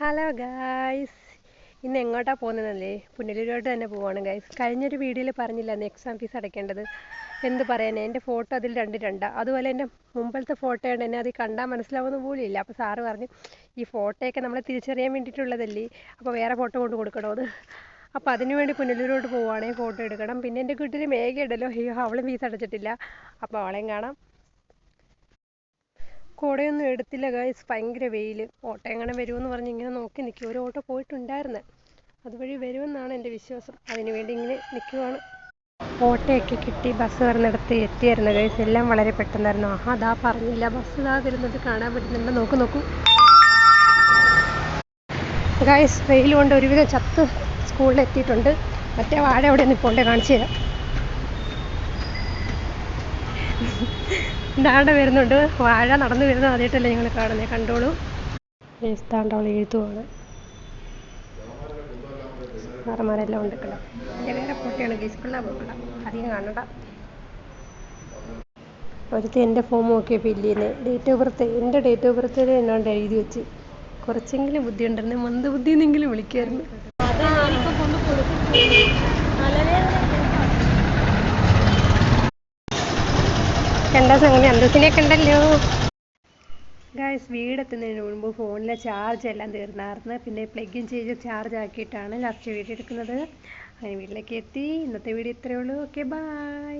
Hello guys, ഇന്ന് എങ്ങോട്ടാണ് പോകുന്നതല്ലേ? പുനലൂരോട്ട് തന്നെ പോവാണ് ഗായ്സ്. കഴിഞ്ഞൊരു വീഡിയോയിൽ പറഞ്ഞില്ലായിരുന്നു എക്സാം ഫീസ് അടയ്ക്കേണ്ടത്. എന്ത് പറയാനേ, എൻ്റെ ഫോട്ടോ അതിൽ രണ്ടാണ്. അതുപോലെ എൻ്റെ മുമ്പത്തെ ഫോട്ടോയാണ്, എന്നെ അതിൽ കണ്ടാൽ മനസ്സിലാവുന്ന പോലും ഇല്ല. അപ്പോൾ സാറ് പറഞ്ഞു, ഈ ഫോട്ടോയൊക്കെ നമ്മളെ തിരിച്ചറിയാൻ വേണ്ടിയിട്ടുള്ളതല്ലേ, അപ്പോൾ വേറെ ഫോട്ടോ കൊണ്ട് കൊടുക്കണമെന്ന്. അപ്പോൾ അതിനുവേണ്ടി പുനലൂരോട്ട് പോവുകയാണെങ്കിൽ ഫോട്ടോ എടുക്കണം. പിന്നെ എൻ്റെ കൂട്ടിൽ മേഘയുണ്ടല്ലോ, അയ്യോ അവളും ഫീസ് അടച്ചിട്ടില്ല, അപ്പോൾ അവളെയും കാണാം. കുടയൊന്നും എടുത്തില്ല ഗായ്സ്, ഭയങ്കര വെയിൽ. ഓട്ടോ എങ്ങനെ വരുമെന്ന് പറഞ്ഞ് ഇങ്ങനെ നോക്കി നിൽക്കും. ഒരു ഓട്ടോ പോയിട്ടുണ്ടായിരുന്നു, അതുവഴി വരുമെന്നാണ് എൻ്റെ വിശ്വാസം. അതിനുവേണ്ടി ഇങ്ങനെ നിൽക്കുവാണ്. ഓട്ടോയൊക്കെ കിട്ടി, ബസ് കയറുന്നിടത്ത് എത്തിയായിരുന്നു ഗൈസ്. എല്ലാം വളരെ പെട്ടെന്നായിരുന്നു. അതാ പറഞ്ഞില്ല, ബസ് ഇതാ വരുന്നത് കാണാൻ പറ്റുന്നുണ്ട്. നോക്കൂ ഗൈസ്, വെയിൽ കൊണ്ട് ഒരുവിധം ചത്ത് സ്കൂളിൽ എത്തിയിട്ടുണ്ട്. മറ്റേ വാഴ അവിടെ നിൽപ്പുണ്ട്, കാണിച്ചു തരാം. ദാണ്ട വരുന്നുണ്ട് വാഴ, നടന്നു വരുന്നത് ആദ്യമായിട്ടല്ലേ നിങ്ങൾ കാണുന്നത്. കണ്ടോളൂ ഗൈസ്, ദാണ്ട അവൾ എഴുതുവാണ്. സാറന്മാരെല്ലാം ഉണ്ട് കേട്ടോ. എൻ്റെ വേറെ ഫോട്ടോയാണ് ഗൈസ്, പിള്ളേർ പോകണ്ട, അധികം കാണണ്ട. ഒരുത്തി എൻ്റെ ഫോം നോക്കിയ ഫില്ല് ചെയ്യുന്നത്. ഡേറ്റ് ഓഫ് ബർത്ത്, എൻ്റെ ഡേറ്റ് ഓഫ് ബർത്തിൽ എന്നോണ്ട് എഴുതി വെച്ച്. കുറച്ചെങ്കിലും ബുദ്ധി ഉണ്ടായിരുന്നു, മന്ദബുദ്ധി എന്നെങ്കിലും വിളിക്കുമായിരുന്നു. കണ്ട സംഗതി അന്തസ്സിനെയൊക്കെ ഉണ്ടല്ലോ ഗായ്സ്. വീടെത്തുന്നതിന് മുൻപ് ഫോണിലെ ചാർജ് എല്ലാം തീർന്നായിരുന്നു. പിന്നെ പ്ലഗിൻ ചെയ്ത് ചാർജ് ആക്കിയിട്ടാണ് ലാസ്റ്റ് വീഡിയോ എടുക്കുന്നത്. അങ്ങനെ വീട്ടിലേക്ക് എത്തി. ഇന്നത്തെ വീഡിയോ ഇത്രയേ ഉള്ളൂ. Okay, by.